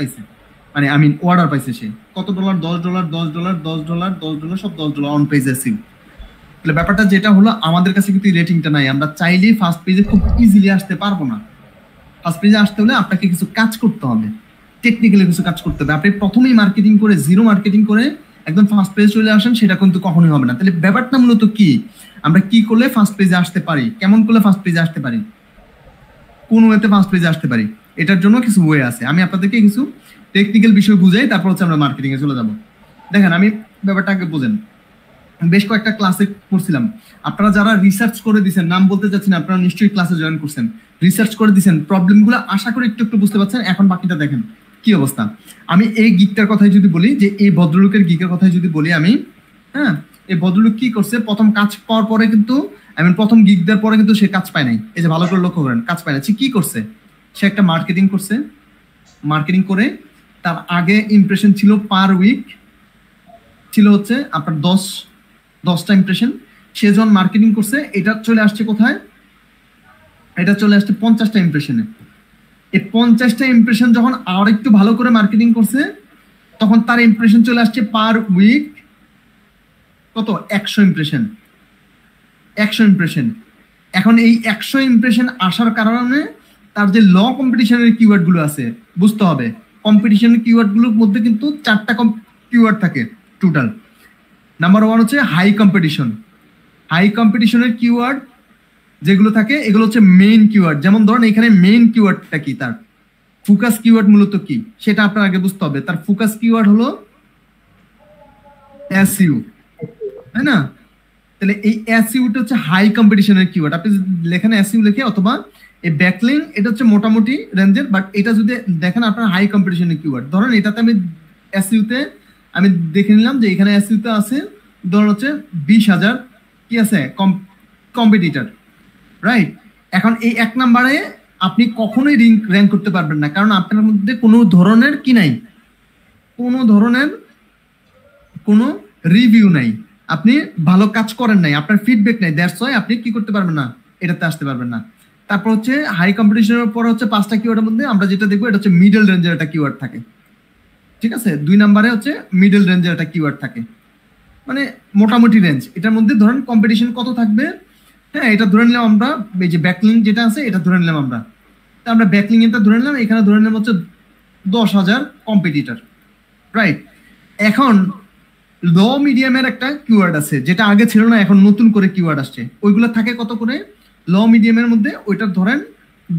পাইছে, মানে I mean order পাইছে। সে কত ডলার? $10, $10, $10, $10, সব $10 অন পেজে ছিল। তাহলে ব্যাপারটা যেটা হলো, আমাদের কাছে কিন্তু রেটিংটা নাই। আমরা চাইলেই ফার্স্ট পেজে খুব ইজিলি আসতে পারবো না। ফার্স্ট পেজে আসতে হলে আপনাকে কিছু কাজ করতে হবে, টেকনিক্যালি কিছু কাজ করতে হবে। আপনি প্রথমেই মার্কেটিং করে, জিরো মার্কেটিং করে একদম ফার্স্ট পেজে চলে আসেন, সেটা কিন্তু কখনোই হবে না। তাহলে ব্যাপারটা মূলত কি, আমরা কি করলে ফার্স্ট পেজে আসতে পারি, কেমন করলে ফার্স্ট পেজে আসতে পারি, কোন ওয়েতে ফার্স্ট পেজে আসতে পারি, এটার জন্য কিছু ওয়ে আছে। আমি আপনাদেরকে কিছু টেকনিক্যাল বিষয় বুঝাই, তারপর হচ্ছে আমরা মার্কেটিং এ চলে যাব। দেখেন, আমি ব্যাপারটা আগে বুঝেন। বেশ কয়েকটা ক্লাসে পড়ছিলাম, আপনারা যারা রিসার্চ করে দিচ্ছেন, নাম বলতে চাচ্ছি না, আপনারা নিশ্চয়ই ক্লাসে জয়েন করছেন, রিসার্চ করে দিচ্ছেন, প্রবলেমগুলো আশা করি একটু একটু বুঝতে পারছেন। এখন বাকিটা দেখেন কি অবস্থা। আমি এই গিকটার কথাই যদি বলি, যে এই ভদ্রলোকের গিকের কথাই যদি বলি আমি, হ্যাঁ, এই ভদ্রলোক কি করছে, প্রথম কাজ পাওয়ার পরে কিন্তু, আমি প্রথম গিগ দেওয়ার পরে কিন্তু সে কাজ পায় নাই। এই যে ভালো করে লক্ষ্য করেন, কাজ পায় না। সে কি করছে, সে একটা মার্কেটিং করছে। মার্কেটিং করে তার আগে ইমপ্রেশন ছিল পার উইক ছিল হচ্ছে আপনার 10টা ইমপ্রেশন। সে যখন মার্কেটিং করছে, এটা চলে আসছে কোথায়, এটা চলে আসছে 50টা ইমপ্রেশনে। এই 50টা ইমপ্রেশন যখন আর একটু ভালো করে মার্কেটিং করছে, তখন তার ইমপ্রেশন চলে আসছে পার উইক কত, 100 ইমপ্রেশন। 100 ইমপ্রেশন। এখন এই 100 ইমপ্রেশন আসার কারণে তার যে ল কম্পিটিশনের কিওয়ার্ড গুলো আছে, বুঝতে হবে। কম্পিটিশনের কিওয়ার্ড গুলোর মধ্যে কিন্তু 4টা কিওয়ার্ড থাকে টোটাল। নাম্বার 1 হচ্ছে হাই কম্পিটিশন। হাই কম্পিটিশনের কিওয়ার্ড যেগুলো থাকে, এগুলো হচ্ছে মেইন কিওয়ার্ড। যেমন ধরেন এখানে মেইন কিওয়ার্ডটা কি, তার ফোকাস কিওয়ার্ড মূলত কি, সেটা আপনার আগে বুঝতে হবে। তার ফোকাস কিওয়ার্ড হলো এসইউ, তাই না? তাহলে এই এসইউটা হচ্ছে হাই কম্পিটিশনের কিওয়ার্ড। আপনি লেখেন এসইউ লিখে, অথবা এই ব্যাকলিং, এটা হচ্ছে মোটামুটি রেঞ্জের, বাট এটা যদি দেখেন আপনার হাই কম্পিটিশনের কিওয়ার্ড। ধরেন এটাতে আমি এসইউতে আমি দেখে নিলাম যে এখানে এসইউতে আছে, ধরুন হচ্ছে 20,000 কি আছে কম্পিটিটর, রাইট? এখন এই 1 নম্বরে আপনি কখনোই র্যাঙ্ক করতে পারবেন না, কারণ আপনার মধ্যে কোনো ধরনের কি নাই, কোনো ধরনের কোনো রিভিউ নাই, আপনি ভালো কাজ করেন নাই, আপনার ফিডব্যাক নাই, দ্যাটস ওয়াই আপনি কি করতে পারবেন না, এটাতে আসতে পারবেন না। তারপর হচ্ছে হাই কম্পিটিশনের পর হচ্ছে 5টা কিওয়ার্ডের মধ্যে আমরা যেটা দেখবো, এটা হচ্ছে মিডল রেঞ্জের একটা কিওয়ার্ড থাকে, ঠিক আছে? 2 নম্বরে হচ্ছে মিডল রেঞ্জের একটা কিওয়ার্ড থাকে, মানে মোটামুটি রেঞ্জ। এটার মধ্যে ধরেন কম্পিটিশন কত থাকবে, হ্যাঁ, এটা ধরে নিলাম আমরা, এই যে ব্যাকলিং যেটা আছে এটা ধরে নিলাম আমরা, তা আমরা ব্যাকলিং এটা ধরে নিলাম, এখানে ধরে নিলাম হচ্ছে 10,000 কম্পিটিটর, রাইট? এখন লো মিডিয়ামের একটা কিওয়ার্ড আছে, যেটা আগে ছিল না, এখন নতুন করে কিওয়ার্ড আসছে। ওইগুলো থাকে কত করে লো মিডিয়ামের মধ্যে, ওইটা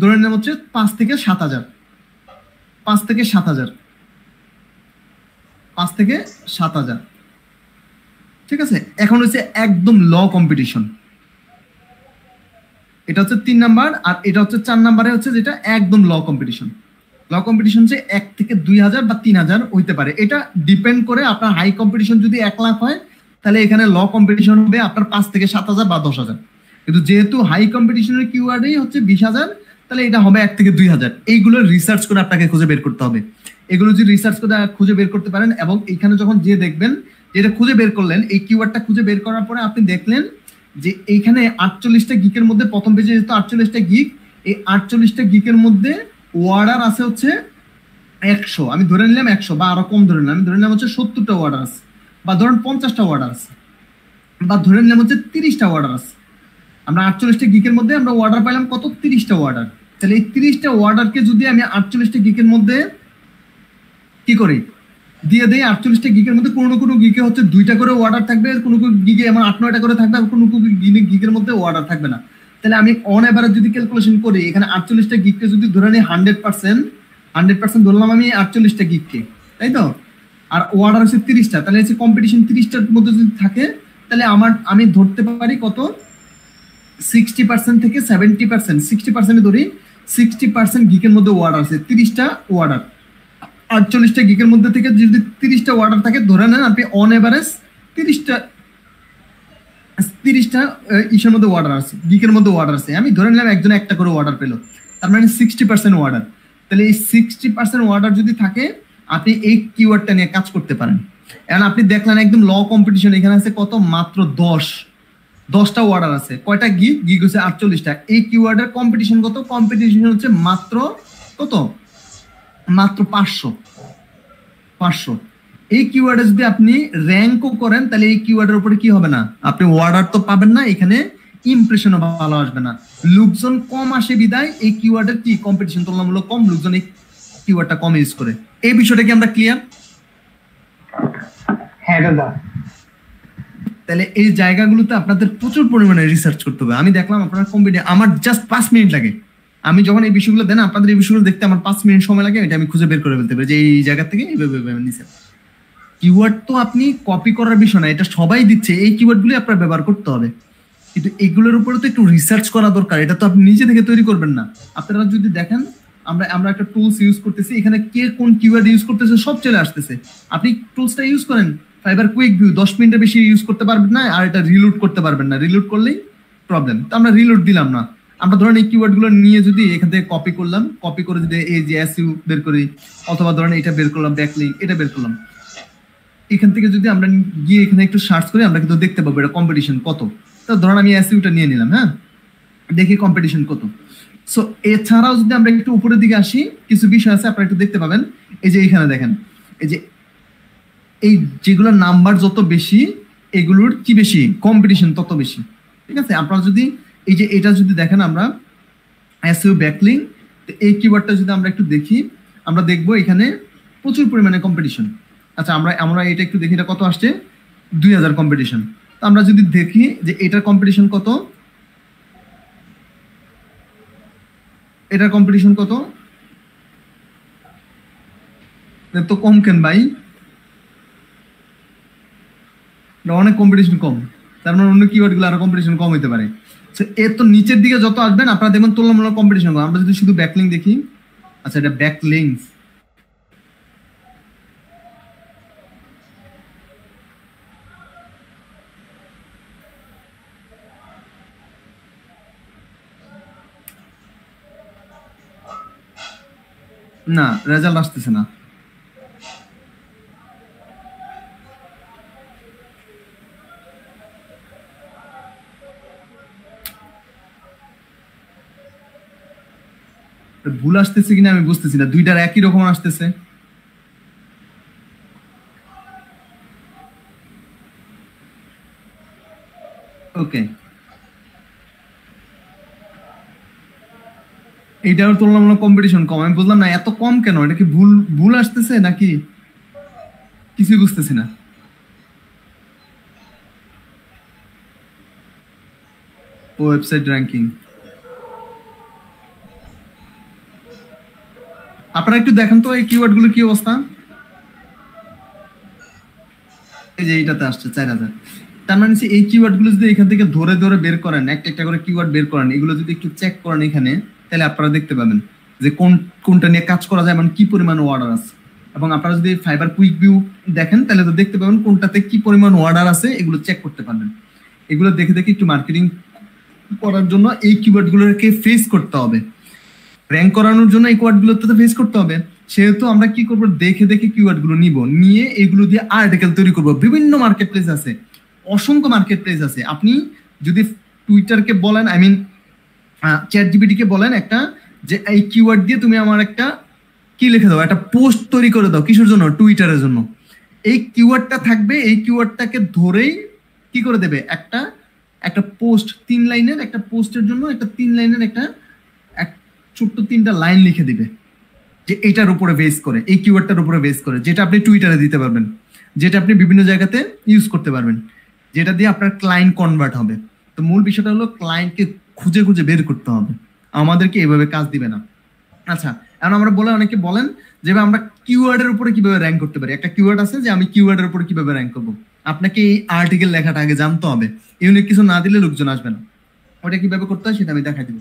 ধরে নিলাম হচ্ছে 5 থেকে 7,000, 5 থেকে 7,000, 5 থেকে 7,000, ঠিক আছে? এখন হচ্ছে একদম লো কম্পিটিশন, এটা হচ্ছে 3 নাম্বার, আর এটা হচ্ছে 4 নাম্বারে হচ্ছে যেটা একদম ল কম্পিটিশন। ল কম্পিটিশন হচ্ছে 1 থেকে 2,000 বা 3,000 হইতে পারে, এটা ডিপেন্ড করে। আপনার হাই কম্পিটিশন যদি 1 লাখ হয়, তাহলে এখানে ল কম্পিটিশন হবে আপনার 5 থেকে 7,000 বা 10,000। কিন্তু যেহেতু হাই কম্পিটিশনের কিওয়ার্ডই হচ্ছে 20,000, তাহলে এটা হবে 1 থেকে 2,000। এইগুলো রিসার্চ করে আপনাকে খুঁজে বের করতে হবে। এগুলো যদি রিসার্চ করে খুঁজে বের করতে পারেন, এবং এখানে যখন যে দেখবেন যেটা খুঁজে বের করলেন, এই কিওয়ার্ডটা খুঁজে বের করার পরে আপনি দেখলেন যে এইখানে 48টা গিকের মধ্যে, প্রথম পেজে যেহেতু 48টা গিক, এই 48টা গিকের মধ্যে ওয়ার্ডার আছে হচ্ছে 100, আমি ধরে নিলাম 100, বা আরো কম ধরে নিলাম, আমি ধরে নিলাম হচ্ছে 70টা ওয়ার্ডার আছে, বা ধরেন 50টা ওয়ার্ডার আছে, বা ধরে নিলাম হচ্ছে 30টা ওয়ার্ডার আছে। আমরা 48টা গিকের মধ্যে আমরা ওয়ার্ডার পাইলাম কত, 30টা ওয়ার্ডার। তাহলে এই 30টা ওয়ার্ডারকে যদি আমি 48টা গিকের মধ্যে কি করি, দিয়ে দেই, 48টা গিকের মধ্যে কোনো কোনো গিকে হচ্ছে 2টা করে ওয়ার্ডার থাকবে, কোনো কোনো গিকে আমার 8-9টা করে থাকবে, আর কোনো কোনো গিকের মধ্যে ওয়ার্ডার থাকবে না। তাহলে আমি অন এভারেজ যদি ক্যালকুলেশন করি, এখানে 48টা গিককে যদি ধরে নিই 100% ধরলাম আমি 48টা গিককে, তাই তো? আর ওয়ার্ডার হচ্ছে 30টা, তাহলে হচ্ছে কম্পিটিশন 30টার মধ্যে যদি থাকে, তাহলে আমি ধরতে পারি কত, 60% থেকে 70%, 60% ধরি, 60% গিকের মধ্যে ওয়ার্ডার আছে, 30টা ওয়ার্ডার। 48টা গিকের মধ্যে থেকে যদি 30টা ওয়ার্ডার থাকে, ধরে নেন আপনি অন এভারেজ 30টা ইসের মধ্যে ওয়ার্ডার আছে, গিকের মধ্যে ওয়ার্ডার আছে। আমি ধরে নিলাম একজনে একটা করে ওয়ার্ডার পেলো, তার মানে 60% ওয়ার্ডার। তাহলে এই 60% ওয়ার্ডার যদি থাকে, আপনি এই কিওয়ার্ডটা নিয়ে কাজ করতে পারেন। এখন আপনি দেখলেন একদম ল কম্পিটিশন, এখানে আছে কত, মাত্র 10টা ওয়ার্ডার আছে। কয়টা গিক হচ্ছে 48টা। এই কিওয়ার্ডের কম্পিটিশন কত, কম্পিটিশন হচ্ছে মাত্র কত, মাত্র 500 এই কিওয়ার্ডে যদি আপনি র্যাঙ্কও করেন তাহলে এই কিওয়ার্ডের উপরে কি হবে না, আপনি অর্ডার তো পাবেন না, এখানে ইমপ্রেশনও ভালো আসবে না। লোকজন কম আসে বিদায় এই কিওয়ার্ডের কি কম্পিটিশন তুলনামূলক কম, লোকজন এই কিওয়ার্ডটা কম ইউজ করে। এই বিষয়টা কি আমরা ক্লিয়ার? হ্যাঁ দাদা। তাহলে এই জায়গাগুলোতে আপনাদের প্রচুর পরিমাণে রিসার্চ করতে হবে। আমি দেখলাম আপনার কম্পিটিশন, আমার জাস্ট 5 মিনিট লাগে। আমি যখন এই বিষয়গুলো দেন আপনাদের এই বিষয়গুলো দেখতে আমার 5 মিনিট সময় লাগে, এটা আমি খুঁজে বের করে ফেলতে পারি যে এই জায়গা থেকে এইভাবে নিছে। কিওয়ার্ড তো আপনি কপি করার বিষয় না, এটা সবাই দিচ্ছে, এই কিওয়ার্ডগুলি আপনার ব্যবহার করতে হবে, কিন্তু এগুলোর উপরে তো একটু রিসার্চ করা দরকার। এটা তো আপনি নিজে থেকে তৈরি করবেন না। আপনারা যদি দেখেন আমরা একটা টুলস ইউজ করতেছি, এখানে কে কোন কিওয়ার্ড ইউজ করতেছে সব চলে আসতেছে। আপনি টুলসটা ইউজ করেন, ফাইবার কুইক ভিউ 10 মিনিটের বেশি ইউজ করতে পারবেন না, আর এটা রিলোড করতে পারবেন না, রিলোড করলেই প্রবলেম। তো আমরা রিলোড দিলাম না, আমরা ধরেন এই কিওয়ার্ড গুলো নিয়ে যদি এখান থেকে কপি করলাম, কপি করে যদি এই যে এসইউ বের করি, অথবা ধরেন এটা বের করলাম, ব্যাকলিংক এটা বের করলাম, এখান থেকে যদি আমরা গিয়ে এখানে একটু সার্চ করি আমরা কিন্তু দেখতে পাবো এটা কম্পিটিশন কত। তো ধরেন আমি এসইউটা নিয়ে নিলাম, হ্যাঁ, দেখি কম্পিটিশন কত। সো এছাড়াও যদি আমরা একটু উপরের দিকে আসি, কিছু বিষয় আছে আপনারা একটু দেখতে পাবেন। এই যে এখানে দেখেন, এই যে এই যেগুলোর নাম্বার যত বেশি এগুলোর কি বেশি কম্পিটিশন তত বেশি, ঠিক আছে। আপনারা যদি এই যে এটা যদি দেখেন আমরা এসইউ ব্যাকলিংক, এই কিওয়ার্ডটা যদি আমরা একটু দেখি, আমরা দেখবো এখানে প্রচুর পরিমাণে কম্পিটিশন। আচ্ছা আমরা এটা একটু দেখি, এটা কত আসছে, 2000 কম্পিটিশন। তো আমরা যদি দেখি যে এটার কম্পিটিশন কত, এটার কম্পিটিশন কত, তো কম কেন ভাই, অনেক কম্পিটিশন কম, তার মানে অন্য কিওয়ার্ড গুলো আরো কম্পিটিশন কম হইতে পারে। এর তো নিচের দিকে যত আসবেন আপনারা দেখবেন তুলনামূলক কম্পিটিশন কম। আমরা যদি শুধু ব্যাকলিংক দেখি, আচ্ছা এটা ব্যাকলিংকস, না রেজাল্ট আসতেছে না। ভুল আসতেছে কিনা আমি বুঝতেছি না, দুইটার একই রকম আসতেছে। ওকে, এইটার তুলনামূলক কম্পিটিশন কম, আমি বুঝলাম না এত কম কেন, এটা কি ভুল ভুল আসতেছে নাকি কিছুই বুঝতেছি না। ওয়েবসাইট র্যাঙ্কিং, আপনারা একটু দেখেন তো এই কিওয়ার্ড গুলো কি অবস্থা। এই যে এইটাতে আসছে 4000। তার মানে এই কিওয়ার্ড গুলো যদি এখান থেকে ধরে ধরে বের করেন, একটা একটা করে কিওয়ার্ড বের করেন, এগুলো যদি একটু চেক করেন এখানে, তাহলে আপনারা দেখতে পাবেন যে কোনটা নিয়ে কাজ করা যায়, মানে কি পরিমাণ অর্ডার আছে। এবং আপনারা যদি ফাইবার কুইক ভিউ দেখেন তাহলে তো দেখতে পাবেন কোনটাতে কি পরিমাণ অর্ডার আছে, এগুলো চেক করতে পারবেন। এগুলো দেখে দেখে একটু মার্কেটিং করার জন্য এই কিওয়ার্ড গুলোকে ফেস করতে হবে, র্যাঙ্ক করানোর জন্য এই কিওয়ার্ড গুলোতে তো ফেস করতে হবে। সেহেতু আমরা কি করবো, দেখে দেখে কিওয়ার্ড গুলো নিয়ে এগুলো দিয়ে আর্টিকেল তৈরি করবো। বিভিন্ন মার্কেট প্লেস আছে, অসংখ্য মার্কেট প্লেস আছে। আপনি যদি টুইটারকে বলেন, আই মিন চ্যাট জিপিটি কে বলেন একটা যে এই কিওয়ার্ড দিয়ে তুমি আমার একটা কি লিখে দাও, একটা পোস্ট তৈরি করে দাও, কিসের জন্য, টুইটারের জন্য। এই কিওয়ার্ডটা থাকবে, এই কিওয়ার্ডটাকে ধরেই কি করে দেবে, একটা পোস্ট 3 লাইনের, একটা পোস্টের জন্য একটা 3 লাইনের একটা ছোট্ট 3টা লাইন লিখে দিবে যে এইটার উপরে বেস করে, এই কিওয়ার্ডটার উপরে বেস করে, যেটা আপনি টুইটারে দিতে পারবেন, যেটা আপনি বিভিন্ন জায়গাতে ইউজ করতে পারবেন, যেটা দিয়ে আপনার ক্লায়েন্ট কনভার্ট হবে। তো মূল বিষয়টা হলো ক্লায়েন্টকে খুঁজে খুঁজে বের করতে হবে, আমাদেরকে এভাবে কাজ দিবে না। আচ্ছা, এখন আমরা অনেকে বলেন যে আমরা কিওয়ার্ডের উপরে কিভাবে র্যাঙ্ক করতে পারি। একটা কিওয়ার্ড আছে যে আমি কিওয়ার্ডের উপরে কিভাবে র্যাঙ্ক করবো, আপনাকে এই আর্টিকেল লেখাটা আগে জানতে হবে, ইউনিক কিছু না দিলে লোকজন আসবে না। ওটা কিভাবে করতে হয় সেটা আমি দেখাই দিব।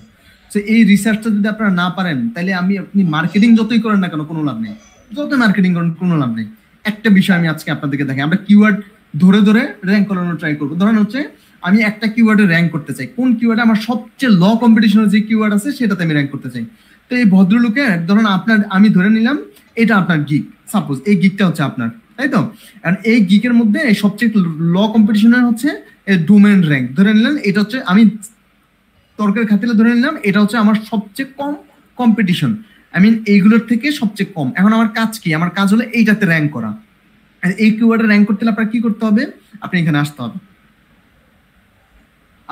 তো এই রিসার্চটা যদি আপনারা না পারেন, তাহলে আপনি মার্কেটিং যতই করেন না কেন কোনো লাভ নেই, যত মার্কেটিং করেন কোনো লাভ নেই। একটা বিষয় আমি আজকে আপনাদেরকে দেখাই, আমরা কিওয়ার্ড ধরে ধরে র্যাঙ্ক করানোর ট্রাই করবো। ধরেন হচ্ছে আমি একটা কিওয়ার্ডে র্যাঙ্ক করতে চাই, কোন কিওয়ার্ডে আমার সবচেয়ে ল কম্পিটিশনের যে কিওয়ার্ড আছে সেটাতে আমি র্যাঙ্ক করতে চাই। তো এই ভদ্রলোকে ধরেন আমি ধরে নিলাম এটা আপনার গিক, সাপোজ এই গিকটা হচ্ছে আপনার, তাই তো। এই গিকের মধ্যে সবচেয়ে ল কম্পিটিশনের হচ্ছে ডোমেন র্যাঙ্ক ধরে নিলেন, এটা হচ্ছে আমি তর্কের খাতিরে ধরে নিলাম এটা হচ্ছে আমার সবচেয়ে কম কম্পিটিশন। আই মিন এইগুলোর থেকে সবচেয়ে কম। এখন আমার কাজ কি? আমার কাজ হলো এইটাতে র্যাঙ্ক করা। এই কিওয়ার্ডে র্যাঙ্ক করতে হলে আপনার কি করতে হবে? আপনি এখানে আসতে হবে।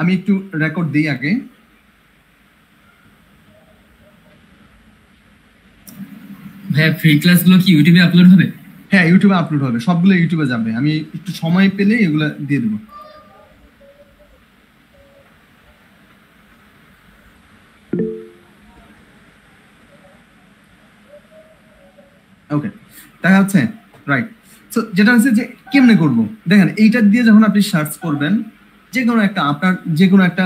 আমি একটু রেকর্ড দিই আগে। ভাই ফ্রি ক্লাসগুলো কি ইউটিউবে আপলোড হবে? হ্যাঁ, ইউটিউবে আপলোড হবে, সবগুলো ইউটিউবে যাবে। আমি একটু সময় পেলে এগুলো দিয়ে দেবো। ওকে, দেখা যাচ্ছে? রাইট। সো যেটা হচ্ছে যে কেমনে করব, দেখেন এইটা দিয়ে যখন আপনি সার্চ করবেন, যে কোনো একটা আপনার যে কোনো একটা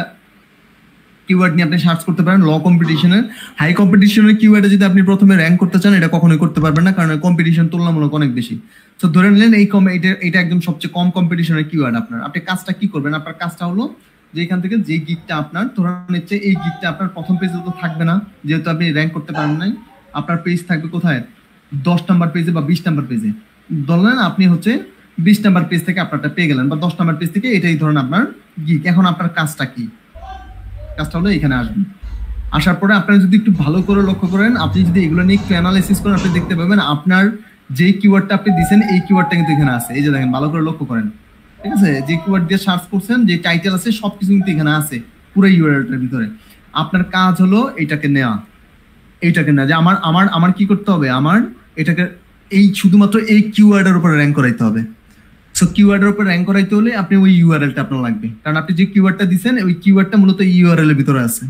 কিওয়ার্ড নিয়ে আপনি সার্চ করতে পারেন। লো কম্পিটিশনের, হাই কম্পিটিশনের কিওয়ার্ডে যদি আপনি প্রথমে র্যাঙ্ক করতে চান, এটা কখনোই করতে পারবেন না, কারণ কম্পিটিশন তুলনামূলক অনেক বেশি। তো ধরে নিলেন এটা একদম সবচেয়ে কম কম্পিটিশনের কিওয়ার্ড আপনার। আপনি কাজটা কি করবেন? আপনার কাজটা হলো যে এখান থেকে যে গিকটা আপনার ধরে নিচ্ছে, এই গিকটা আপনার প্রথম পেজে তো থাকবে না, যেহেতু আপনি র্যাঙ্ক করতে পারেন নাই। আপনার পেজ থাকবে কোথায়? 10 নাম্বার পেজে বা 20 নাম্বার পেজে। ধরলেন আপনি হচ্ছে 20 নাম্বার পেজ থেকে আপনারটা পেয়ে গেলেন, বা 10 নাম্বার পেজ থেকে, এটাই ধরেন আপনার গিক। এখন আপনার কাজটা কি? কাজটা হলো এখানে আসবেন। আসার পরে আপনারা যদি একটু ভালো করে লক্ষ্য করেন, আপনি যদি এগুলো নিয়ে একটু অ্যানালাইসিস করেন, আপনি দেখতে পাবেন আপনার যে কিওয়ার্ডটা আপনি দিচ্ছেন এই কিওয়ার্ডটা কিন্তু এখানে আছে। এই যে দেখেন, ভালো করে লক্ষ্য করেন, ঠিক আছে? যে কিওয়ার্ড দিয়ে সার্চ করছেন, যে টাইটেল আছে, সবকিছু কিন্তু এখানে আছে পুরো ইউআরএলটার ভিতরে। আপনার কাজ হলো এইটাকে নেওয়া, যে আমার আমার আমার কি করতে হবে? আমার এটাকে এই শুধুমাত্র এই কিওয়ার্ডের উপর র্যাঙ্ক করাইতে হবে। সো কিওয়ার্ডের উপর র্যাঙ্ক করাইতে হলে আপনি ওই ইউআরএলটা আপনার লাগবে, কারণ আপনি যে কিওয়ার্ডটা দিচ্ছেন ওই কিওয়ার্ডটা মূলত ইউআরএল এর ভিতরে আছে,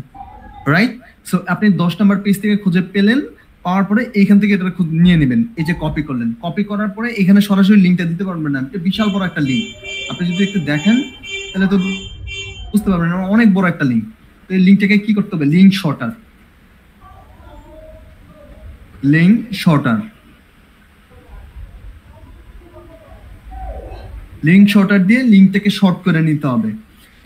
রাইট? সো আপনি 10 নাম্বার পেজ থেকে খুঁজে পেলেন, পাওয়ার পরে এইখান থেকে এটা নিয়ে নেবেন। এই যে কপি করলেন, কপি করার পরে এখানে সরাসরি লিঙ্কটা দিতে পারবেন না, এটা বিশাল বড় একটা লিঙ্ক। আপনি যদি একটু দেখেন তাহলে তো বুঝতে পারবেন অনেক বড় একটা লিঙ্ক। তো এই লিঙ্কটাকে কি করতে হবে? Link shorter, link shorter, link shorter দিয়ে লিঙ্কটাকে শর্ট করে নিতে হবে।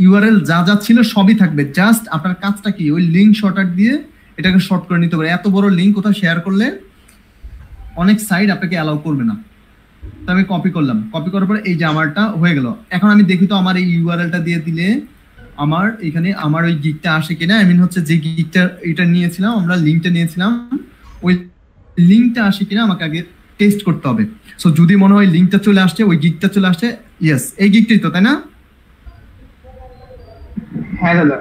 ইউআরএল যা যা ছিল সবই থাকবে, জাস্ট আপনার কাজটা কি? ওই লিঙ্ক শর্টার দিয়ে এটাকে শর্ট করে নিতে হবে। এত বড় লিঙ্ক কোথাও শেয়ার করলে অনেক সাইট আপনাকে অ্যালাউ করবে না। তো আমি কপি করলাম, কপি করার পরে এই যে আমারটা হয়ে গেল। এখন আমি দেখি তো আমার এই ইউআরএলটা দিয়ে দিলে আমার এখানে আমার ওই গিকটা আসে কিনা। আই মিন হচ্ছে যে গিকটা এটা নিয়েছিলাম, আমরা লিঙ্কটা নিয়েছিলাম, ওই লিঙ্কটা আসে কিনা আমাকে আগে টেস্ট করতে হবে। সো যদি মনে হয় লিঙ্কটা চলে আসছে, ওই গিকটা চলে আসছে, ইয়েস এই গিকটাই তো, তাই না? হ্যাঁ দাদা।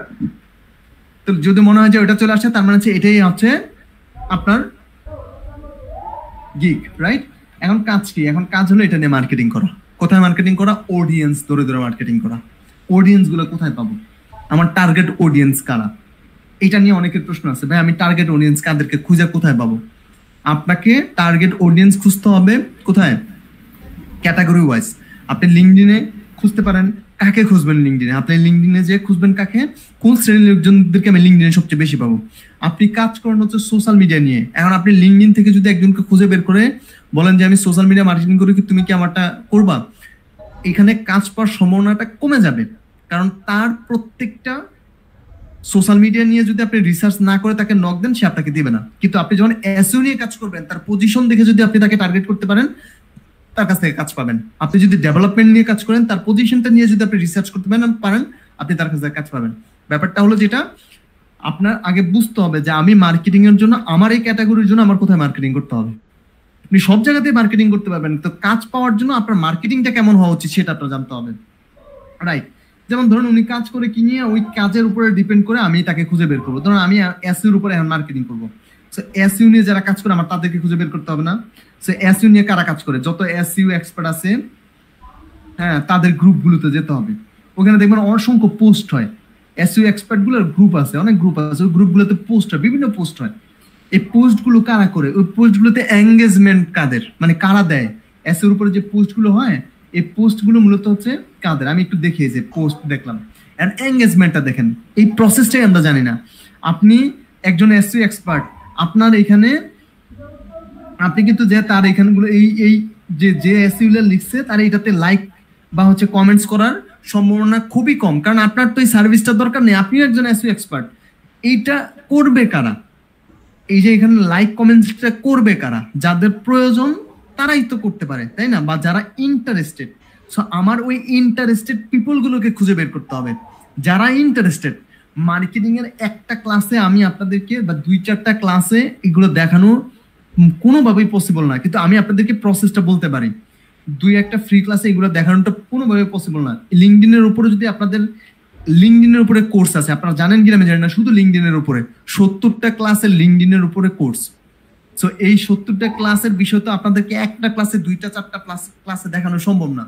তো যদি মনে হয় যে ওটা চলে আসছে, তার মানে হচ্ছে এটাই হচ্ছে আপনার গিক, রাইট? এখন কাজ কি? এখন কাজ হলো এটা নিয়ে মার্কেটিং করা। কোথায় মার্কেটিং করা? অডিয়েন্স ধরে ধরে মার্কেটিং করা। অডিয়েন্স গুলো কোথায় পাবো? আমার টার্গেট অডিয়েন্স কারা? এটা নিয়ে অনেকের প্রশ্ন আছে, ভাই আমি টার্গেট অডিয়েন্স কাদেরকে খুঁজে কোথায় পাবো? আপনাকে টার্গেট অডিয়েন্স খুঁজতে হবে কোথায়? Category wise. আপনি লিঙ্কডিনে খুঁজতে পারেন। কাকে খুঁজবেন লিঙ্কডিনে? আপনি লিঙ্কডিনে যে খুঁজবেন কাকে? কোন শ্রেণীর লোকজনদেরকে আমি লিঙ্কডিনে সবচেয়ে বেশি পাবো? আপনি কাজ করেন হচ্ছে সোশ্যাল মিডিয়া নিয়ে। এখন আপনি লিঙ্কডিন থেকে যদি একজনকে খুঁজে বের করে বলেন যে আমি সোশ্যাল মিডিয়া মার্কেটিং করি, কি তুমি কি আমারটা করবা? এখানে কাজ পাওয়ার সম্ভাবনাটা কমে যাবে, কারণ তার প্রত্যেকটা সোশ্যাল মিডিয়া নিয়ে যদি আপনি রিসার্চ না করে তাকে নক দেন, সে আপনাকে দিবে না। কিন্তু আপনি যখন এসইও নিয়ে কাজ করবেন, তার পজিশন দেখে যদি আপনি তাকে টার্গেট করতে পারেন, তার কাছ থেকে কাজ পাবেন। আপনি যদি ডেভেলপমেন্ট নিয়ে কাজ করেন, তার পজিশনটা নিয়ে যদি আপনি রিসার্চ করতে পারেন, আপনি তার কাছ থেকে কাজ পাবেন। ব্যাপারটা হলো যেটা আপনার আগে বুঝতে হবে যে আমি মার্কেটিং এর জন্য, আমার এই ক্যাটাগরির জন্য আমার কোথায় মার্কেটিং করতে হবে। আপনি সব জায়গাতেই মার্কেটিং করতে পারবেন, তো কাজ পাওয়ার জন্য আপনার মার্কেটিংটা কেমন হওয়া উচিত সেটা আপনার জানতে হবে, রাইট? যেমন ধরুন উনি কাজ করে কি নিয়ে, ওই কাজের উপরে ডিপেন্ড করে আমি তাকে খুঁজে বের করবো। ধরুন আমি এসইওর উপরে এখন মার্কেটিং করবো, সো এসইও নিয়ে যারা কাজ করে আমার তাদেরকে খুঁজে বের করতে হবে না। সো এসইও নিয়ে কারা কাজ করে, যত এসইও এক্সপার্ট আছে, হ্যাঁ, তাদের গ্রুপগুলোতে যেতে হবে। ওখানে দেখবেন অসংখ্য পোস্ট হয়, এসইও এক্সপার্ট গুলোর গ্রুপ আছে, অনেক গ্রুপ আছে, ওই গ্রুপগুলোতে পোস্ট হয়, বিভিন্ন পোস্ট হয়। এই পোস্টগুলো কারা করে? ওই পোস্টগুলোতে এঙ্গেজমেন্ট কাদের, মানে কারা দেয়? এসইওর উপরে যে পোস্টগুলো হয়, এই পোস্টগুলো মূলত হচ্ছে কাদের? আমি একটু দেখি, যে পোস্ট দেখলাম, এন্ড এঙ্গেজমেন্টটা দেখেন। এই প্রসেসটাই আমরা জানি না। আপনি একজন এসইও এক্সপার্ট, আপনার এখানে আপনি কিন্তু যে তার এখানগুলো এই যে এসইও লিখছে তার এটাতে লাইক বা হচ্ছে কমেন্টস করার সম্ভাবনা খুবই কম, কারণ আপনার তো এই সার্ভিসটা দরকার নেই, আপনিও একজন এসইও এক্সপার্ট। এইটা করবে কারা? এই যে এখানে লাইক কমেন্টসটা করবে কারা? যাদের প্রয়োজন তারাই তো করতে পারে, তাই না? বা যারা ইন্টারেস্টেড। সো আমার ওই ইন্টারেস্টেড পিপল গুলোকে খুঁজে বের করতে হবে, যারা ইন্টারেস্টেড। মার্কেটিং এর একটা ক্লাসে আমি আপনাদেরকে বা 2-4টা ক্লাসে এগুলো দেখানো কোনোভাবেই পসিবল না, কিন্তু আমি আপনাদেরকে প্রসেসটা বলতে পারি। 2-1টা ফ্রি ক্লাসে এগুলো দেখানোটা কোনোভাবে পসিবল না। লিঙ্কডইনের উপরে যদি আপনাদের লিঙ্কডইনের উপরে কোর্স আছে, আপনারা জানেন কিনা আমি জানি না, শুধু লিঙ্কডইনের উপরে 70টা ক্লাসের লিঙ্কডইনের উপরে কোর্স। সো এই 70টা ক্লাসের বিষয় তো আপনাদেরকে একটা ক্লাসে 2-4টা ক্লাসে দেখানো সম্ভব না,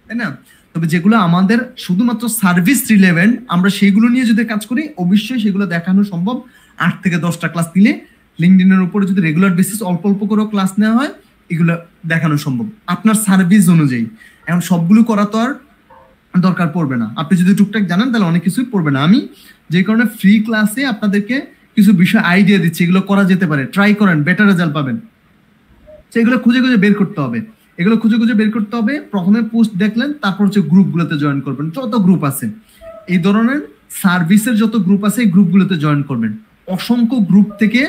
তাই না? তবে যেগুলো আমাদের শুধুমাত্র সার্ভিস রিলেভেন্ট, আমরা সেগুলো নিয়ে যদি কাজ করি অবশ্যই সেগুলো দেখানো সম্ভব। 8 থেকে 10টা ক্লাস দিলে লিঙ্কডইনের উপরে যদি রেগুলার বেসিস অল্প অল্প করে ক্লাস নেওয়া হয়, এগুলো দেখানো সম্ভব আপনার সার্ভিস অনুযায়ী। এখন সবগুলো করা তো আর দরকার পড়বে না, আপনি যদি টুকটাক জানেন তাহলে অনেক কিছুই পড়বে না। আমি যে কারণে ফ্রি ক্লাসে আপনাদেরকে কিছু বিষয় আইডিয়া দিচ্ছি, এগুলো করা যেতে পারে, ট্রাই করেন, বেটার রেজাল্ট পাবেন। সেগুলো খুঁজে খুঁজে বের করতে হবে, এগুলো খুঁজে খুঁজে বের করতে হবে। প্রথমে পোস্ট দেখলেন, তারপর হচ্ছে গ্রুপগুলোতে জয়েন করবেন। যত গ্রুপ আছে এই ধরনের সার্ভিসের যত গ্রুপ আছে এই গ্রুপগুলোতে জয়েন করবেন। অসংখ্য গ্রুপ থেকে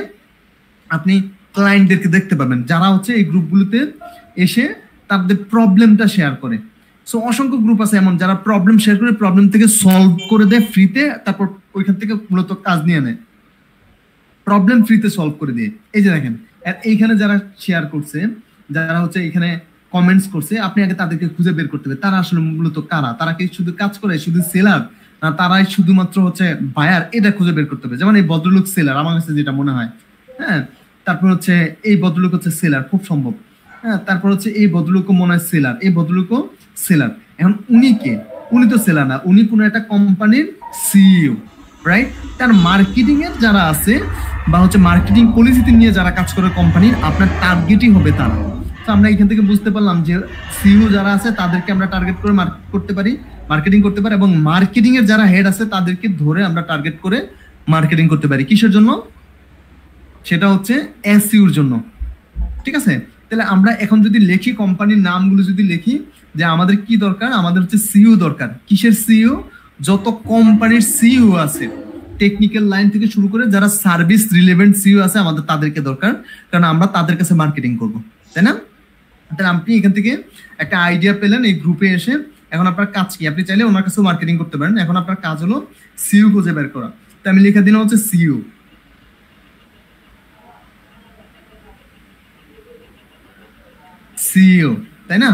আপনি ক্লায়েন্টদেরকে দেখতে পাবেন যারা হচ্ছে এই গ্রুপগুলোতে এসে তাদের প্রবলেমটা শেয়ার করে। সো অসংখ্য গ্রুপ আছে এমন যারা প্রবলেম শেয়ার করে, প্রবলেম থেকে সলভ করে দেয় ফ্রিতে, তারপর ওইখান থেকে মূলত কাজ নিয়ে নেয়, প্রবলেম ফ্রিতে সলভ করে দিয়ে। এই যে দেখেন এইখানে যারা শেয়ার করছে, যারা হচ্ছে এখানে কমেন্টস করছে, আপনি আগে তাদেরকে খুঁজে বের করতে হবে তারা আসলে মূলত কারা। তারা কি শুধু কাজ করে, শুধু সেলার, না তারাই শুধুমাত্র হচ্ছে বায়ার, এটা খুঁজে বের করতে হবে। যেমন এই ভদ্রলোক সেলার আমার কাছে যেটা মনে হয়, হ্যাঁ। তারপর হচ্ছে এই ভদ্রলোক হচ্ছে সেলার, খুব সম্ভব, হ্যাঁ। তারপর হচ্ছে এই ভদ্রলোকও মনে হয় সেলার, এই ভদ্রলোকও সেলার। এখন উনি কে? উনি তো সেলার না, উনি কোনো একটা কোম্পানির সিইও, রাইট? তার মার্কেটিং এর যারা আছে বা হচ্ছে মার্কেটিং পলিসিতে নিয়ে যারা কাজ করে কোম্পানির, আপনার টার্গেটই হবে তারা। তো আমরা এখান থেকে বুঝতে পারলাম যে সিইও যারা আছে তাদেরকে আমরা টার্গেট করে করতে পারি, মার্কেটিং করতে পারি, এবং মার্কেটিং এর যারা হেড আছে তাদেরকে ধরে আমরা টার্গেট করে মার্কেটিং করতে পারি। কিসের জন্য? সেটা হচ্ছে এসইউর জন্য, ঠিক আছে? তাহলে আমরা এখন যদি লিখি কোম্পানির নামগুলো যদি লিখি যে আমাদের কি দরকার, আমাদের হচ্ছে সিইও দরকার। কিসের সিইও? যত কোম্পানির সিইও আছে টেকনিক্যাল লাইন থেকে শুরু করে যারা সার্ভিস রিলেভেন্ট সিইও আছে আমাদের তাদেরকে দরকার, কারণ আমরা তাদের কাছে মার্কেটিং করব, তাই না? তাহলে আপনি এখান থেকে একটা আইডিয়া পেলেন এই গ্রুপে এসে। এখন আপনার কাজ কি? আপনি চাইলে ওনার কাছেও মার্কেটিং করতে পারেন। এখন আপনার কাজ হলো সিইও খুঁজে বের করা। তো আমি লিখে দিলাম হচ্ছে সিইও, সিইও, তাই না?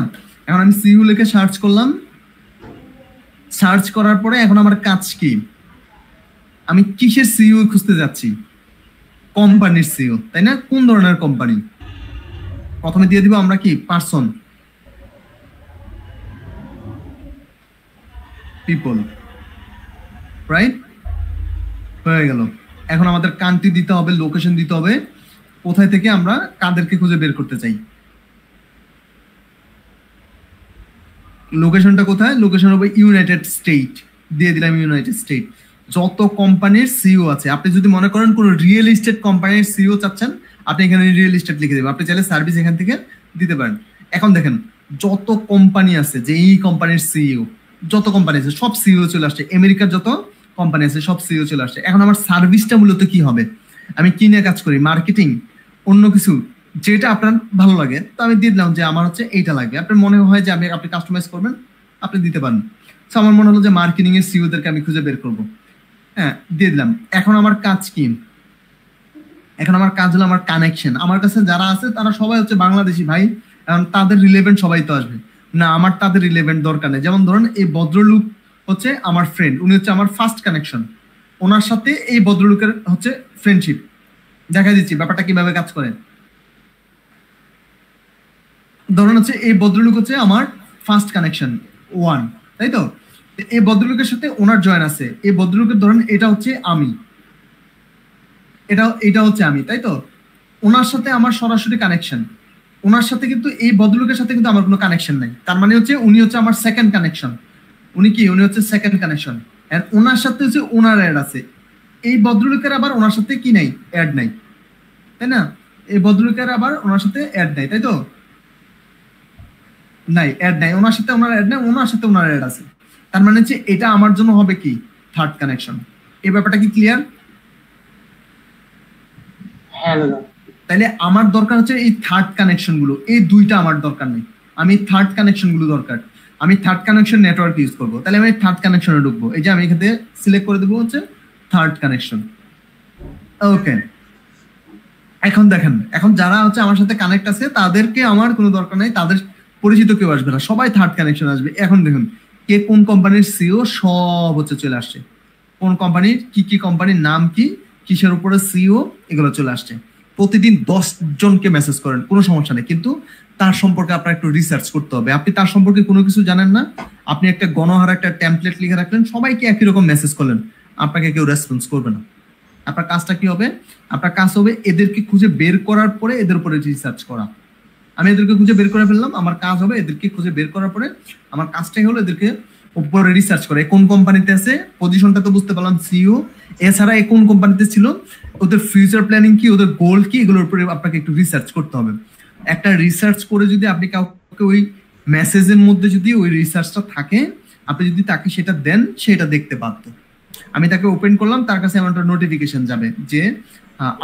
এখন আমি সিইও লিখে সার্চ করলাম। সার্চ করার পরে এখন আমার কাজ কি? আমি কিসের সিইও খুঁজতে যাচ্ছি? কোম্পানির সিইও, তাই না? কোন ধরনের কোম্পানি? প্রথমে দিয়ে দিব আমরা কি পারসন, পিপল, রাইট? হয়ে গেল। এখন আমাদের কান্ট্রি দিতে হবে, লোকেশন দিতে হবে, কোথায় থেকে আমরা কাদেরকে খুঁজে বের করতে চাই। লোকেশনটা কোথায়? লোকেশন হবে ইউনাইটেড স্টেট, দিয়ে দিলাম ইউনাইটেড স্টেট। যত কোম্পানির সিইও আছে, আপনি যদি মনে করেন কোন রিয়েল এস্টেট কোম্পানির সিইও চাচ্ছেন, আপনি এখানে রিয়েল এস্টেট লিখে দেবেন। আপনি চাইলে সার্ভিস এখান থেকে দিতে পারেন। এখন দেখেন যত কোম্পানি আছে, যে এই কোম্পানির সিইও, যত কোম্পানি আছে সব সিইও চলে আসছে, আমেরিকার যত কোম্পানি আছে সব সিইও চলে আসছে। এখন আমার সার্ভিসটা মূলত কি হবে? আমি কি নিয়ে কাজ করি? মার্কেটিং, অন্য কিছু, যেটা আপনার ভালো লাগে। তো আমি দিয়ে দিলাম যে আমার হচ্ছে এইটা লাগবে। আপনার মনে হয় যে আপনি কাস্টমাইজ করবেন, আপনি দিতে পারেন। তো আমার মনে হলো যে মার্কেটিং এর সিইওদেরকে আমি খুঁজে বের করবো, হ্যাঁ, দিয়ে দিলাম। এখন আমার কাজ কি? এখন আমার কাজ হলো আমার কানেকশন। আমার কাছে যারা আছে তারা সবাই হচ্ছে বাংলাদেশি ভাই, কারণ তাদের রিলেভেন্ট সবাই তো আসবে না, আমার তাদের রিলেভেন্ট দরকার নেই। যেমন ধরুন এই ভদ্রলোক হচ্ছে আমার ফ্রেন্ড, উনি হচ্ছে আমার ফার্স্ট কানেকশন, ওনার সাথে এই ভদ্রলোকের হচ্ছে ফ্রেন্ডশিপ। দেখা দিচ্ছি ব্যাপারটা কিভাবে কাজ করে। ধরুন হচ্ছে এই ভদ্রলোক হচ্ছে আমার ফার্স্ট কানেকশন 1, তাই তো? এই ভদ্রলোকের সাথে ওনার জয়েন আছে। এই ভদ্রলোকের ধরুন এটা হচ্ছে আমি, এটা হচ্ছে আমি, তাই তো? ওনার সাথে আমার সরাসরি কানেকশন। ওনার সাথে কিন্তু এই ভদ্রলোকের সাথে কিন্তু আমার কোনো কানেকশন নাই। তার মানে হচ্ছে উনি হচ্ছে আমার সেকেন্ড কানেকশন। উনি কি? উনি হচ্ছে সেকেন্ড কানেকশন। এন্ড ওনার সাথে হচ্ছে ওনার অ্যাড আছে। এই ভদ্রলোকের আবার ওনার সাথে কি নাই? অ্যাড নাই, তাই না? এই ভদ্রলোকের আবার ওনার সাথে অ্যাড নাই, তাই তো? নাই, অ্যাড নাই, ওনার সাথে ওনার অ্যাড নাই, ওনার সাথে ওনার অ্যাড আছে। তার মানে হচ্ছে এটা আমার জন্য হবে কি? Third connection. এই ব্যাপারটা কি ক্লিয়ার? হ্যাঁ দাদা। তাহলে আমার দরকার হচ্ছে এই থার্ড কানেকশন গুলো, এই দুইটা আমার দরকার নেই, আমি থার্ড কানেকশন গুলো দরকার। আমি থার্ড কানেকশন নেটওয়ার্ক ইউজ করবো। তাহলে আমি থার্ড কানেকশনে ঢুকবো। এই যে আমি এখানে সিলেক্ট করে দেবো হচ্ছে থার্ড কানেকশন। ওকে, এখন দেখেন, এখন যারা হচ্ছে আমার সাথে কানেক্ট আছে তাদেরকে আমার কোনো দরকার নাই, তাদের পরিচিত কেউ আসবে না, সবাই থার্ড কানেকশন আসবে। এখন দেখুন কে কোন কোম্পানির সিও সব হচ্ছে চলে আসছে, কোন কোম্পানির কি কোম্পানির নাম কি, কিসের উপরে সিও, এগুলো চলে আসছে। প্রতিদিন 10 জনকে মেসেজ করেন, কোনো সমস্যা নেই, কিন্তু তার সম্পর্কে আপনার একটু রিসার্চ করতে হবে। আপনি তার সম্পর্কে কোনো কিছু জানেন না, আপনি একটা গণহার একটা টেমপ্লেট লিখে রাখলেন, সবাইকে একই রকম মেসেজ করলেন, আপনাকে কেউ রেসপন্স করবে না। আপনার কাজটা কি হবে? আপনার কাজ হবে এদেরকে খুঁজে বের করার পরে এদের উপরে রিসার্চ করা। আমি এদেরকে খুঁজে বের করে ফেললাম, আমার কাজ হবে এদেরকে খুঁজে বের করার পরে আমার কাজটাই হলো এদেরকে উপরে রিসার্চ করে কোন কোম্পানিতে আছে, পজিশনটা তো বুঝতে পারলাম সিইও, এছাড়া কোন কোম্পানিতে ছিল, ওদের ফিউচার প্ল্যানিং কি, ওদের গোল কি, এগুলোর উপরে আপনাকে একটু রিসার্চ করতে হবে। একটা রিসার্চ করে যদি আপনি কাউকে ওই মেসেজের মধ্যে যদি ওই রিসার্চটা থাকে, আপনি যদি তাকে সেটা দেন, সেটা দেখতে বাধ্য। আমি তাকে ওপেন করলাম, তার কাছে আমার একটা নোটিফিকেশন যাবে যে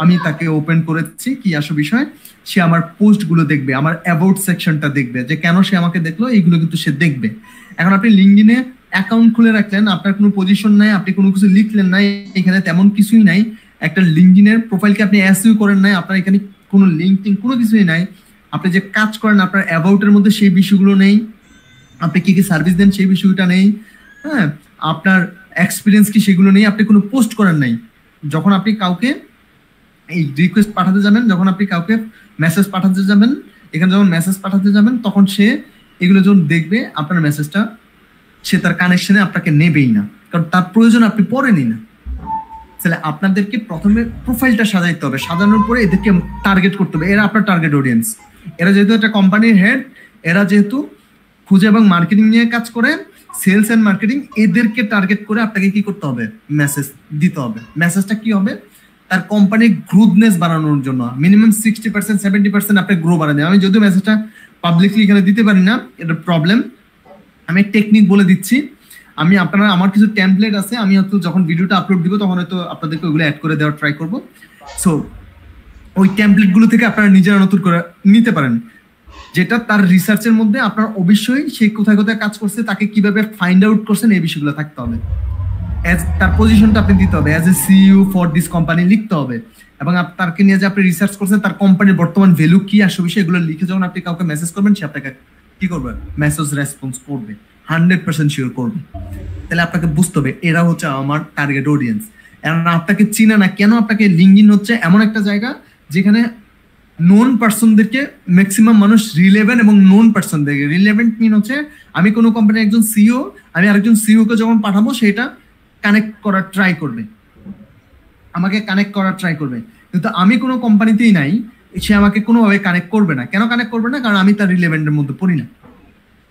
আমি তাকে ওপেন করেছি, কি আসো বিষয়, সে আমার পোস্ট গুলো দেখবে, আমার অ্যাবাউট সেকশনটা দেখবে, যে কেন সে আমাকে দেখলো, এইগুলো কিন্তু সে দেখবে। এখন আপনি লিঙ্কডইনে অ্যাকাউন্ট খুলে রাখলেন, আপনার কোনো পজিশন নাই, আপনি কোনো কিছু লিখলেন নাই, এখানে তেমন কিছুই নাই, একটা লিঙ্কডইনের প্রোফাইলকে আপনি এসইও করেন নাই, আপনার এখানে কোনো লিঙ্কডিন কোনো কিছুই নাই, আপনি যে কাজ করেন আপনার অ্যাবাউটের মধ্যে সেই বিষয়গুলো নেই, আপনি কি কি সার্ভিস দেন সেই বিষয়টা নেই, হ্যাঁ, আপনার এক্সপিরিয়েন্স কি সেগুলো নেই, আপনি কোনো পোস্ট করেন নাই। যখন আপনি কাউকে এই রিকোয়েস্ট পাঠাতে যাবেন, যখন আপনি কাউকে মেসেজ পাঠাতে যাবেন, এখানে যখন মেসেজ পাঠাতে যাবেন, তখন সে এগুলো যখন দেখবে আপনার মেসেজটা, সে তার কানেকশনে আপনাকে নেবেই না, কারণ তার প্রয়োজন আপনি পড়েনি না। তাহলে আপনাদেরকে প্রথমে প্রোফাইলটা সাজাইতে হবে, সাজানোর পরে এদেরকে টার্গেট করতে হবে, এরা আপনার টার্গেট অডিয়েন্স। এরা যেহেতু একটা কোম্পানির হেড, এরা যেহেতু খুঁজে এবং মার্কেটিং নিয়ে কাজ করে, সেলস এন্ড মার্কেটিং, এদেরকে টার্গেট করে আপনাকে কি করতে হবে, মেসেজ দিতে হবে। মেসেজটা কি হবে, তার কোম্পানির গ্রোথনেস বাড়ানোর জন্য মিনিমাম 60% 70% আপনি গ্রো বাড়াবেন। আমি যদিও মেসেজটা পাবলিকলি এখানে দিতে পারি না, এটা প্রবলেম, আমি টেকনিক বলে দিচ্ছি। আমি আপনারা, আমার কিছু টেমপ্লেট আছে, আমি হয়তো যখন ভিডিওটা আপলোড দিব তখন হয়তো আপনাদেরকে ওগুলো অ্যাড করে দেওয়ার ট্রাই করব। সো ওই টেমপ্লেট গুলো থেকে আপনারা নিজেরা নতুন করে নিতে পারেন, যেটা তার রিসার্চের মধ্যে আপনার অবশ্যই সে কোথায় কোথায় কাজ করছে, তাকে কিভাবে ফাইন্ড আউট করছেন, এই বিষয়গুলো থাকতে হবে। তার পজিশনটা আপনি দিতে হবে, as a CEO for this company লিখতে হবে, এবং তাকে নিয়ে যে আপনি রিসার্চ করছেন, তার কোম্পানির বর্তমান ভ্যালু কি আসে বিষয়, এগুলো লিখে যখন আপনি কাউকে মেসেজ করবেন, সে আপনাকে কি করবে, মেসেজ রেসপন্স করবে, 100% শিওর করবে। তাহলে আপনাকে বুঝতে হবে এরা হচ্ছে আমার টার্গেট অডিয়েন্স। এখন আপনাকে চিনে না কেন, আপনাকে লিঙ্কডইন হচ্ছে এমন একটা জায়গা যেখানে নোন পার্সনদেরকে ম্যাক্সিমাম মানুষ রিলেভেন্ট এবং নোন পার্সনদেরকে, রিলেভেন্ট মিন হচ্ছে আমি কোনো কোম্পানির একজন সিইও, আমি আরেকজন সিইও কে যখন পাঠাবো সেটা কানেক্ট করার ট্রাই করবে, আমাকে কানেক্ট করার ট্রাই করবে, কিন্তু আমি কোনো কোম্পানিতেই নাই, সে আমাকে কোনোভাবে কানেক্ট করবে না। কেন কানেক্ট করবে না? কারণ আমি তার রিলেভেন্টের মধ্যে পড়ি না।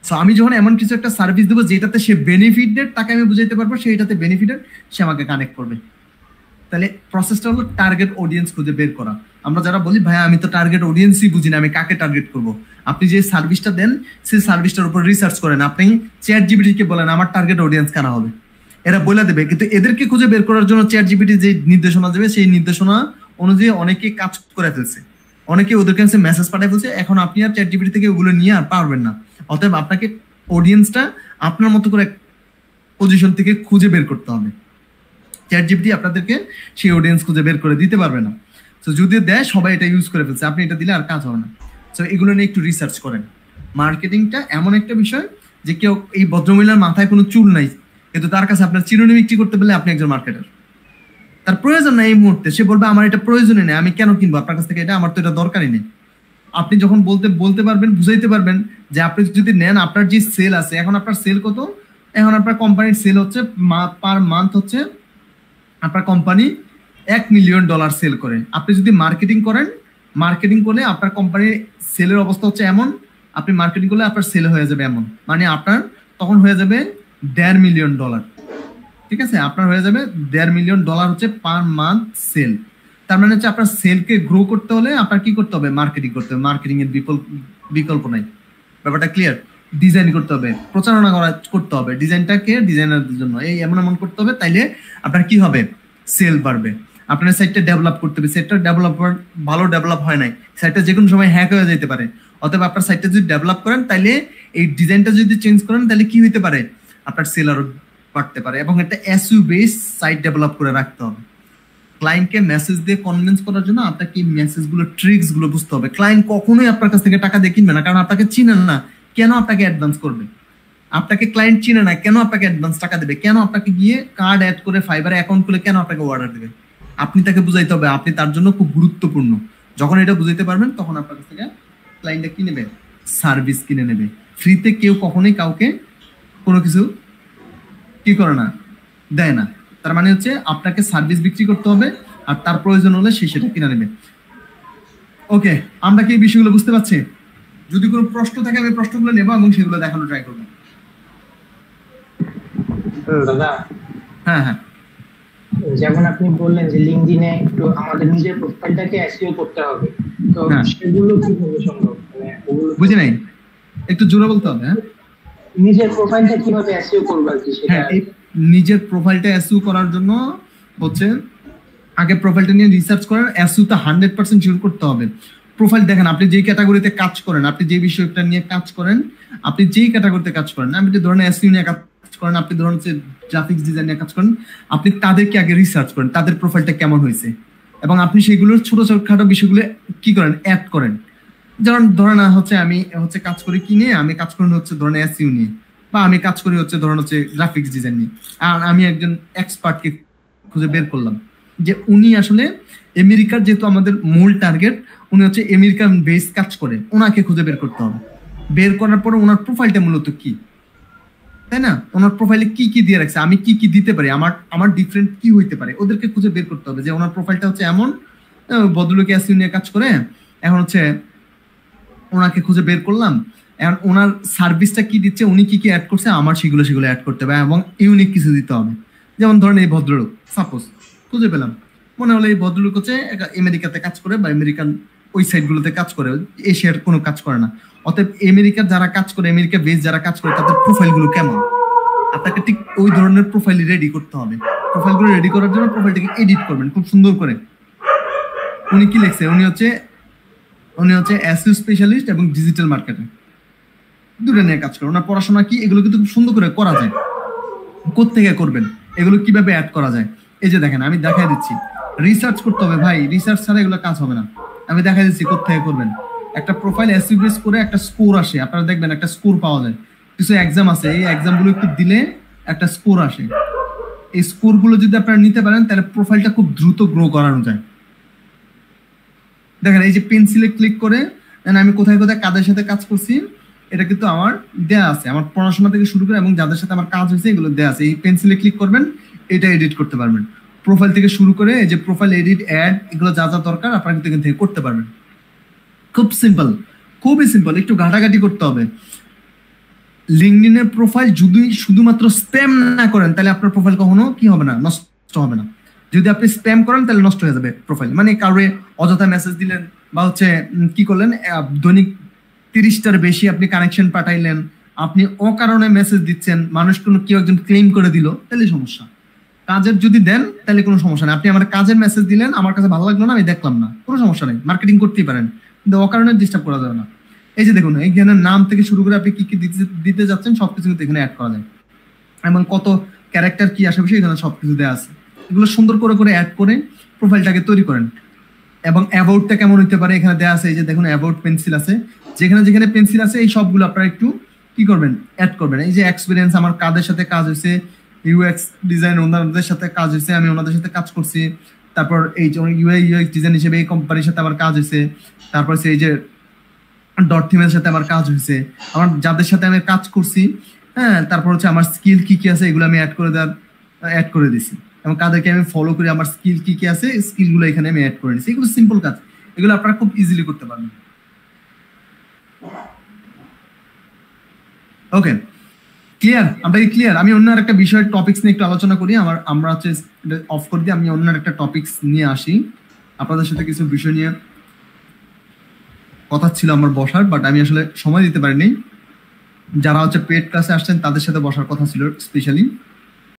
সো আমি যখন এমন কিছু একটা সার্ভিস দেবো যেটাতে সে বেনিফিটেড, তাকে আমি বুঝাইতে পারবো সেইটাতে বেনিফিটেড, সে আমাকে কানেক্ট করবে। তাহলে প্রসেসটা হলো টার্গেট অডিয়েন্স খুঁজে বের করা। আমরা যারা বলি ভাই আমি তো টার্গেট অডিয়েন্সই বুঝি না, আমি কাকে টার্গেট করব, আপনি যে সার্ভিসটা দেন সেই সার্ভিসটার উপর রিসার্চ করেন, আপনি চ্যাট জিপিটি কে বলেন আমার টার্গেট অডিয়েন্স কারা হবে, এরা বলে দেবে। কিন্তু এদেরকে খুঁজে বের করার জন্য চ্যাট জিপিটি যে নির্দেশনা দেবে, সেই নির্দেশনা অনুযায়ী অনেকে কাজ করে ফেলছে, অনেকে ওদের কাছে মেসেজ পাঠিয়ে ফেলছে। এখন আপনি আর চ্যাট জিপিটি থেকে ওগুলো নিয়ে আর পারবেন না। অতএব আপনাকে অডিয়েন্সটা আপনার মতো করে পজিশন থেকে খুঁজে বের করতে হবে। চ্যাট জিপিটি আপনাদেরকে সেই অডিয়েন্স খুঁজে বের করে দিতে পারবে না। তো যদি দেয় সবাই এটা ইউজ করে ফেলছে, আপনি এটা দিলে আর কাজ হবে না। তো এগুলো নিয়ে একটু রিসার্চ করেন। মার্কেটিংটা এমন একটা বিষয় যে কেউ, এই ভদ্রমহিলার মাথায় কোনো চুল নাই, কিন্তু তার কাছে আপনার চিরুনি বিক্রি করতে পারলে আপনি একজন মার্কেটার। তার প্রয়োজন নাই এই মুহূর্তে, সে বলবে আমার এটা প্রয়োজনই নেই, আমি কেন কিনবো আপনার কাছ থেকে এটা, আমার তো এটা দরকারই নেই। আপনি যখন বলতে পারবেন, বুঝাইতে পারবেন যে আপনি যদি নেন, আপনার যে সেল আছে, এখন আপনার সেল কত, এখন আপনার কোম্পানির সেল হচ্ছে পার মান্থ হচ্ছে, আপনার কোম্পানি $1 মিলিয়ন সেল করে। আপনি যদি মার্কেটিং করেন, মার্কেটিং করলে আপনার কোম্পানির সেলের অবস্থা হচ্ছে এমন, আপনি মার্কেটিং করলে আপনার সেল হয়ে যাবে এমন, মানে আপনার তখন হয়ে যাবে $1.5 মিলিয়ন। ঠিক আছে, আপনার হয়ে যাবে $1.5 মিলিয়ন হচ্ছে পার মান্থ সেল। তার মানে হচ্ছে আপনার সেলকে গ্রো করতে হলে আপনার কি করতে হবে, মার্কেটিং করতে হবে। মার্কেটিং এর বিকল্প নাই, ব্যাপারটা ক্লিয়ার। ডিজাইন করতে হবে, প্রচারণা করতে হবে, ডিজাইনটাকে ডিজাইনারদের জন্য এই এমন এমন করতে হবে, তাইলে আপনার কি হবে, সেল বাড়বে। আপনার সাইটটা ডেভেলপ করতে হবে, সাইটটা ভালো ডেভেলপ হয় নাই, সাইটটা যে কোনো সময় হ্যাক হয়ে যেতে পারে। অতএব আপনার সাইটটা যদি ডেভেলপ করেন, তাইলে এই ডিজাইনটা যদি চেঞ্জ করেন, তাহলে কি হইতে পারে, আপনার সেল আরো বাড়তে পারে। এবং একটা এসইও বেস সাইট ডেভেলপ করে রাখতে হবে। ক্লায়েন্টকে মেসেজ দিয়ে কনভিন্স করার জন্য আপনাকে মেসেজগুলো ট্রিক্স গুলো বুঝতে হবে। ক্লায়েন্ট কখনোই আপনার কাছ থেকে টাকা দিয়ে কিনবে না, কারণ আপনাকে চিনেন না, কেন আপনাকে অ্যাডভান্স করবে? আপনাকে ক্লায়েন্ট চিনে না, কেন আপনাকে অ্যাডভান্স টাকা দেবে? কেন আপনাকে গিয়ে কার্ড অ্যাড করে ফাইবারে অ্যাকাউন্ট খুলে কেন আপনাকে অর্ডার দেবে? আপনি তাকে বুঝাইতে হবে আপনি তার জন্য খুব গুরুত্বপূর্ণ। যখন এটা বুঝাইতে পারবেন তখন আপনার কাছ থেকে ক্লায়েন্টটা কি নেবে? সার্ভিস কিনে নেবে। ফ্রিতে কেউ কখনোই কাউকে কোনো কিছু কি করে না, দেয় না। তার মানে হচ্ছে আপনাকে সার্ভিস বিক্রি করতে হবে, আর তার প্রয়োজন হলে সে সেটা কিনে নেবে। ওকে, আমরা কি এই বিষয়গুলো বুঝতে পারছি? যদি কোনো প্রশ্ন থাকে আমি প্রশ্নগুলো নেবো এবং সেগুলো দেখানো ট্রাই করবো। দাদা, হ্যাঁ হ্যাঁ, যেমন আপনি বললেন যে লিঙ্কডইনে একটু আমাদের নিজের প্রোফাইলটাকে এসইও করতে হবে, তো সেগুলো কিভাবে সম্ভব? মানে ওগুলো বুঝি নাই, একটু জোরে বলতে হবে। হ্যাঁ, নিজের প্রোফাইলটা কিভাবে এসইও করব আর কি সেটা। হ্যাঁ, এই নিজের প্রোফাইলটা এসইও করার জন্য হচ্ছে আগে প্রোফাইলটা নিয়ে রিসার্চ করেন। এসইওটা 100% শিওর করতে হবে। প্রোফাইল দেখেন, আপনি যেই ক্যাটাগরিতে কাজ করেন, আপনি যে বিষয়টা নিয়ে কাজ করেন, আপনি যেই ক্যাটাগরিতে কাজ করেন, আপনি ধরেন এসইও নিয়ে কাজ করেন, আপনি ধরেন হচ্ছে গ্রাফিক্স ডিজাইন নিয়ে কাজ করেন, আপনি তাদেরকে আগে রিসার্চ করেন তাদের প্রোফাইলটা কেমন হয়েছে, এবং আপনি সেগুলোর ছোট ছোটখাটো বিষয়গুলো কি করেন, অ্যাড করেন। যেমন ধরেন হচ্ছে আমি হচ্ছে কাজ করি কি নিয়ে, আমি কাজ করি হচ্ছে ধরেন এসইও নিয়ে, বা আমি কাজ করি হচ্ছে ধরেন হচ্ছে গ্রাফিক্স ডিজাইন নিয়ে, আর আমি একজন এক্সপার্টকে খুঁজে বের করলাম যে উনি আসলে আমেরিকার, যেহেতু আমাদের মূল টার্গেট, উনি হচ্ছে আমেরিকান বেস কাজ করে, ওনাকে খুঁজে বের করতে হবে। বের করার পরে ওনার প্রোফাইলটা মূলত কি, তাই না? ওনার প্রোফাইলে কি কি দিয়ে রাখছে, আমি কি কি দিতে পারি, আমার ডিফারেন্ট কি হইতে পারে, ওদেরকে খুঁজে বের করতে হবে যে ওনার প্রোফাইলটা হচ্ছে এমন, ভদ্রলোকে এসইও নিয়ে কাজ করে, এখন হচ্ছে ওনাকে খুঁজে বের করলাম, এখন ওনার সার্ভিসটা কি দিচ্ছে, উনি কি কি অ্যাড করছে, আমার সেগুলো অ্যাড করতে হবে এবং ইউনিক কিছু দিতে হবে। যেমন ধরেন এই ভদ্রলোক সাপোজ খুঁজে পেলাম, মনে হলো এই ভদ্রলোক হচ্ছে আমেরিকাতে কাজ করে বা আমেরিকান ওই সাইটগুলোতে কাজ করে, এশিয়ার কোনো কাজ করে না। অতএব আমেরিকার যারা কাজ করে, আমেরিকা বেস যারা কাজ করে, তাদের প্রোফাইলগুলো কেমন, আপনাকে ঠিক ওই ধরনের প্রোফাইল রেডি করতে হবে। প্রোফাইলগুলো রেডি করার জন্য প্রোফাইলটাকে এডিট করবেন খুব সুন্দর করে। উনি কি লিখছে, উনি হচ্ছে এসইও স্পেশালিস্ট এবং ডিজিটাল মার্কেটার, দুটো নিয়ে কাজ করে। ওনার পড়াশোনা কি, এগুলো কিন্তু খুব সুন্দর করে করা যায়। কোত্থেকে করবেন, এগুলো কিভাবে অ্যাড করা যায়, এই যে দেখেন আমি দেখাই দিচ্ছি। রিসার্চ করতে হবে ভাই, রিসার্চ ছাড়া এগুলো কাজ হবে না। আমি দেখাই দিচ্ছি কোত্থেকে করবেন। একটা প্রোফাইল এসইও বেস করে একটা স্কোর আসে, আপনারা দেখবেন একটা স্কোর পাওয়া যায়। কিছু এক্সাম আছে, এই এক্সামগুলো একটু দিলে একটা স্কোর আসে। এই স্কোরগুলো যদি আপনারা নিতে পারেন তাহলে প্রোফাইলটা খুব দ্রুত গ্রো করানো যায়। দেখেন এই যে পেন্সিলে ক্লিক করে আমি কোথায় কোথায় কাদের সাথে কাজ করছি, এটা কিন্তু আমার দেয়া আছে, আমার পড়াশোনা থেকে শুরু করে এবং যাদের সাথে আমার কাজ হয়েছে এগুলো দেয়া আছে। এই পেন্সিলে ক্লিক করবেন, এটা এডিট করতে পারবেন। প্রোফাইল থেকে শুরু করে এই যে প্রোফাইল এডিট, অ্যাড, এগুলো যা যা দরকার আপনারা কিন্তু এখান থেকে করতে পারবেন। খুব সিম্পল, খুবই সিম্পল, একটু ঘাটাঘাটি করতে হবে। লিঙ্কডইনের প্রোফাইল যদি শুধুমাত্র স্প্যাম না করেন তাহলে আপনার প্রোফাইল কখনো কি হবে না, নষ্ট হবে না। যদি আপনি স্প্যাম করেন তাহলে নষ্ট হয়ে যাবে প্রোফাইল। মানে কারোর অযথা মেসেজ দিলেন বা হচ্ছে কি করলেন, দৈনিক 30টার বেশি আপনি কানেকশন পাঠাইলেন, আপনি অকারণে মেসেজ দিচ্ছেন, মানুষ কোনো কেউ একজন ক্লেম করে দিল, তাহলে সমস্যা। কাজের যদি দেন তাহলে কোনো সমস্যা নেই, আপনি আমার কাজের মেসেজ দিলেন, আমার কাছে ভালো লাগলো না, আমি দেখলাম না, কোনো সমস্যা নেই, মার্কেটিং করতেই পারেন, কিন্তু অকারণে ডিস্টার্ব করা যাবে না। এই যে দেখুন এখানে নাম থেকে শুরু করে আপনি কি কি দিতে যাচ্ছেন সবকিছু কিন্তু এখানে অ্যাড করা যায়, এবং কত ক্যারেক্টার কি আশেপাশে এখানে সবকিছু দেওয়া আছে। এগুলো সুন্দর করে করে অ্যাড করে প্রোফাইলটাকে তৈরি করেন। এবং অ্যাবাউটটা কেমন হইতে পারে এখানে দেওয়া আছে। এই যে দেখুন অ্যাবাউট পেন্সিল আছে, যেখানে যেখানে পেন্সিল আছে এই সবগুলো আপনারা একটু কি করবেন, অ্যাড করবেন। এই যে এক্সপিরিয়েন্স, আমার কাদের সাথে কাজ হয়েছে, ইউএক্স ডিজাইন ওনাদের সাথে কাজ হয়েছে, আমি ওনাদের সাথে কাজ করছি। তারপর এই যে ইউএক্স ডিজাইন হিসেবে এই কোম্পানির সাথে আমার কাজ হয়েছে। তারপর এই যে ডট থিমের সাথে আমার কাজ হয়েছে, আমার যাদের সাথে আমি কাজ করছি, হ্যাঁ। তারপর হচ্ছে আমার স্কিল কি কি আছে এগুলো আমি অ্যাড করে দিছি, এবং কাদেরকে আমি ফলো করি, আমার স্কিল কি কি আছে স্কিলগুলো এখানে আমি অ্যাড করে দিছি। এগুলো সিম্পল কাজ, এগুলো আপনারা খুব ইজিলি করতে পারবেন। ওকে, ক্লিয়ার? আমরা কি ক্লিয়ার? আমি অন্য একটা বিষয়ের টপিকস নিয়ে একটু আলোচনা করি। আমরা হচ্ছে অফ করে দিই, আমি অন্য একটা টপিকস নিয়ে আসি। আপনাদের সাথে কিছু বিষয় নিয়ে কথা ছিল আমার বসার, বাট আমি আসলে সময় দিতে পারিনি। যারা হচ্ছে পেড ক্লাসে আসছেন তাদের সাথে বসার কথা ছিল স্পেশালি।